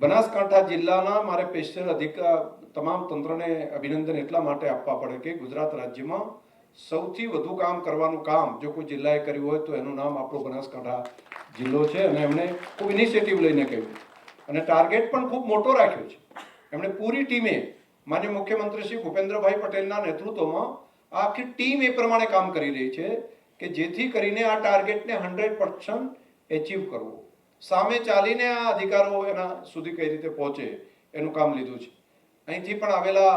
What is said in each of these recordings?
બનાસકાંઠા જિલ્લાના મારે સ્પેશિયલ તમામ તંત્રને અભિનંદન એટલા માટે આપવા પડે કે ગુજરાત રાજ્યમાં સૌથી વધુ કામ કરવાનું કામ જો કોઈ જિલ્લાએ કર્યું હોય તો એનું નામ આપણો બનાસકાંઠા જિલ્લો છે અને એમણે ખૂબ ઇનિશિયેટિવ લઈને કહ્યું અને ટાર્ગેટ પણ ખૂબ મોટો રાખ્યો છે. એમણે પૂરી ટીમે માન્ય મુખ્યમંત્રી શ્રી ભૂપેન્દ્રભાઈ પટેલના નેતૃત્વમાં આ આખી ટીમ એ પ્રમાણે કામ કરી રહી છે કે જેથી કરીને આ ટાર્ગેટને 100% એચીવ કરવો. સામે ચાલીને આ અધિકારો એના સુધી કઈ રીતે પહોંચે એનું કામ લીધું છે. અહીંથી પણ આવેલા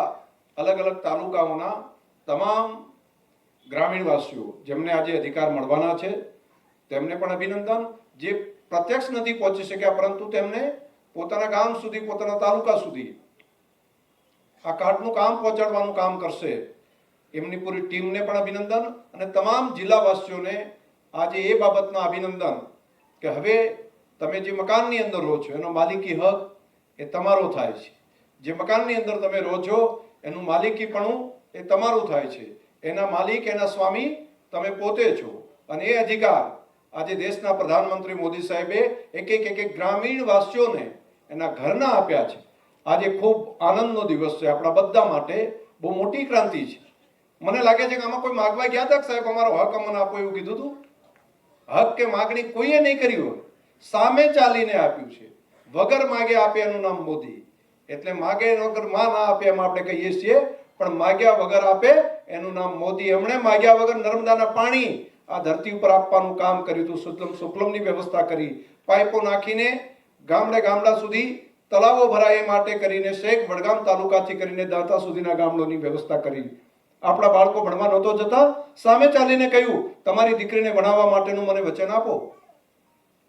અલગ અલગ તાલુકાઓના તમામ ગ્રામીણવાસીઓ જેમને આજે અધિકાર મળવાના છે તેમને પણ અભિનંદન. જે પ્રત્યક્ષ નથી પહોંચી શક્યા પરંતુ તેમને પોતાના ગામ સુધી પોતાના તાલુકા સુધી આ કાર્ડનું કામ પહોંચાડવાનું કામ કરશે એમની પૂરી ટીમને પણ અભિનંદન અને તમામ જિલ્લાવાસીઓને આજે એ બાબતના અભિનંદન કે હવે તમે જે મકાનની અંદર રહો છો એનો માલિકી હક એ તમારો થાય છે. જે મકાનની અંદર તમે રહો છો એનું માલિકીપણું એ તમારું થાય છે. એના માલિક એના સ્વામી તમે પોતે છો અને એ અધિકાર આજે દેશના પ્રધાનમંત્રી મોદી સાહેબે એક ગ્રામીણ વાસીઓને એના ઘરના આપ્યા છે. આજે ખૂબ આનંદનો દિવસ છે આપણા બધા માટે. બહુ મોટી ક્રાંતિ છે. મને લાગે છે કે આમાં કોઈ માગવા ગયા હતા સાહેબ અમારો હક અમને આપો એવું કીધું હતું? હક કે માગણી કોઈએ નહીં કરી હોય, સામે ચાલીને આપ્યું છે. વગર માગે આપે એનું નામ મોદી. એટલે માગે વગર માં ના આપે એમ આપણે કહીએ છીએ પણ માગ્યા વગર આપે એનું નામ મોદી. એમણે માગ્યા વગર નર્મદાના પાણી આ ધરતી ઉપર આપવાનું કામ કર્યું હતું. સુતલમ સુફલમની વ્યવસ્થા કરી, પાઇપો નાખીને ગામડા સુધી તળાવો ભરાય એ માટે કરીને શેખ વડગામ તાલુકાથી કરીને દાંતા સુધીના ગામડોની વ્યવસ્થા કરી. આપણા બાળકો ભણવા નહોતો જતા, સામે ચાલીને કહ્યું તમારી દીકરીને ભણાવવા માટેનું મને વચન આપો.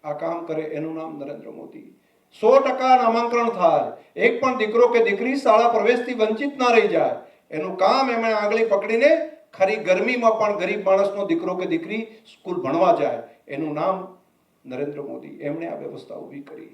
આ કામ કરે એનું નામ નરેન્દ્ર મોદી. 100% નામાંકન થાય, એક પણ દીકરો કે દીકરી શાળા પ્રવેશથી વંચિત ના રહી જાય એનું કામ એમણે આંગળી પકડીને ખરી ગરમીમાં પણ ગરીબ માણસનો દીકરો કે દીકરી સ્કૂલ ભણવા જાય એનું નામ નરેન્દ્ર મોદી. એમણે આ વ્યવસ્થા ઊભી કરી.